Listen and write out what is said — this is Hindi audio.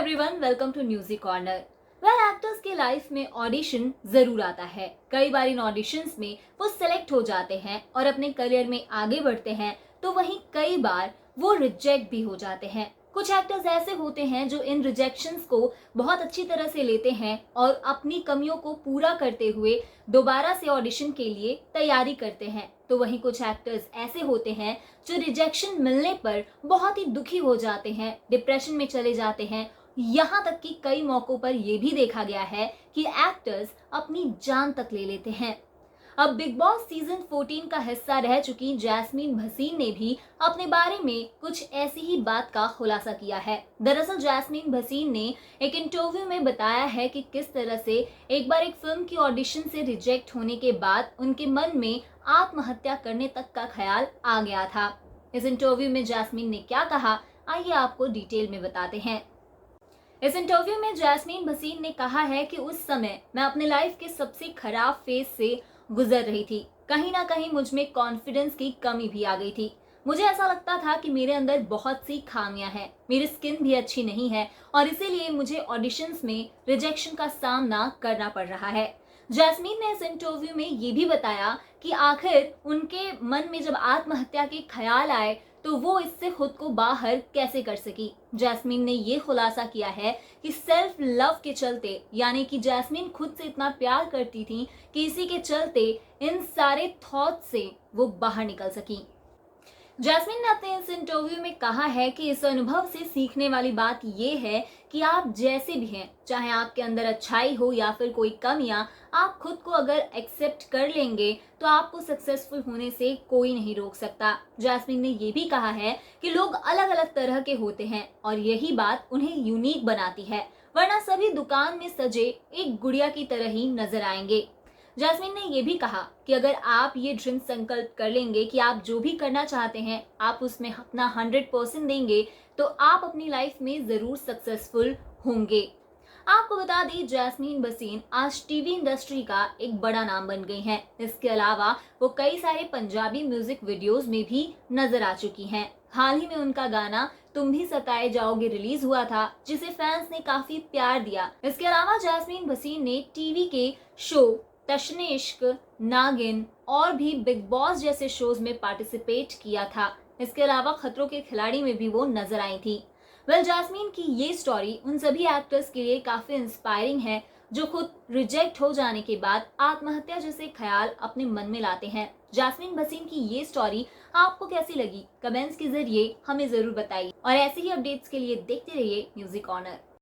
Everyone, welcome to music corner. Actors के लाइफ में ऑडिशन जरूर आता है। कई बार इन ऑडिशंस में वो सेलेक्ट हो जाते हैं और अपने करियर में आगे बढ़ते हैं, तो वहीं कई बार वो रिजेक्ट भी हो जाते हैं। कुछ एक्टर्स ऐसे होते हैं जो इन रिजेक्शंस को बहुत अच्छी तरह से लेते हैं और अपनी कमियों को पूरा करते हुए दोबारा से ऑडिशन के लिए तैयारी करते हैं। तो वहीं कुछ एक्टर्स ऐसे होते हैं जो रिजेक्शन मिलने पर बहुत ही दुखी हो जाते हैं, डिप्रेशन में चले जाते हैं। यहाँ तक कि कई मौकों पर यह भी देखा गया है कि एक्टर्स अपनी जान तक ले लेते हैं। अब बिग बॉस सीजन 14 का हिस्सा रह चुकी जैस्मीन भसीन ने भी अपने बारे में कुछ ऐसी ही बात का खुलासा किया है। दरअसल जैस्मीन भसीन ने एक इंटरव्यू में बताया है कि किस तरह से एक बार एक फिल्म की ऑडिशन से रिजेक्ट होने के बाद उनके मन में आत्महत्या करने तक का ख्याल आ गया था। इस इंटरव्यू में जैस्मीन ने क्या कहा, आइए आपको डिटेल में बताते हैं। इस इंटरव्यू में जैस्मीन भसीन ने कहा है कि उस समय मैं अपने लाइफ के सबसे खराब फेज से गुजर रही थी। कहीं ना कहीं मुझ में कॉन्फिडेंस की कमी भी आ गई थी। मुझे ऐसा लगता था कि मेरे अंदर बहुत सी खामियां हैं, मेरी स्किन भी अच्छी नहीं है और इसीलिए मुझे ऑडिशंस में रिजेक्शन का सामना करना पड़ रहा है। जैस्मीन ने इस इंटरव्यू में ये भी बताया कि आखिर उनके मन में जब आत्महत्या के ख्याल आए तो वो इससे खुद को बाहर कैसे कर सकी। जैस्मीन ने ये खुलासा किया है कि सेल्फ लव के चलते, यानी कि जैस्मीन खुद से इतना प्यार करती थी कि इसी के चलते इन सारे थॉट से वो बाहर निकल सकी। जैस्मीन ने अपने इस इंटरव्यू में कहा है कि इस अनुभव से सीखने वाली बात यह है कि आप जैसे भी हैं, चाहे आपके अंदर अच्छाई हो या फिर कोई कमियां, आप खुद को अगर एक्सेप्ट कर लेंगे तो आपको सक्सेसफुल होने से कोई नहीं रोक सकता। जैस्मीन ने यह भी कहा है कि लोग अलग अलग तरह के होते हैं और यही बात उन्हें यूनिक बनाती है, वरना सभी दुकान में सजे एक गुड़िया की तरह ही नजर आएंगे। जैस्मीन ने यह भी कहा कि अगर आप ये ड्रीम संकल्प कर लेंगे कि आप जो भी करना चाहते हैं आप उसमें अपना 100% देंगे, तो आप अपनी लाइफ में जरूर सक्सेसफुल होंगे। आपको बता दें, जैस्मीन भसीन आज टीवी इंडस्ट्री का एक बड़ा नाम बन गई हैं। इसके अलावा वो कई सारे पंजाबी म्यूजिक वीडियोस में भी नजर आ चुकी हैं। हाल ही में उनका गाना तुम भी सताए जाओगे रिलीज हुआ था, जिसे फैंस ने काफी प्यार दिया। इसके अलावा जैस्मीन भसीन ने टीवी के शो तशने इश्क, नागिन और भी बिग बॉस जैसे शोज में पार्टिसिपेट किया था। इसके अलावा खतरों के खिलाड़ी में भी वो नजर आई थी। जैस्मीन की ये स्टोरी उन सभी एक्टर्स के लिए काफी इंस्पायरिंग है जो खुद रिजेक्ट हो जाने के बाद आत्महत्या जैसे ख्याल अपने मन में लाते हैं। जैस्मीन भसीन की ये स्टोरी आपको कैसी लगी, कमेंट्स के जरिए हमें जरूर बताइए और ऐसे ही अपडेट्स के लिए देखते रहिए म्यूजिक कॉर्नर।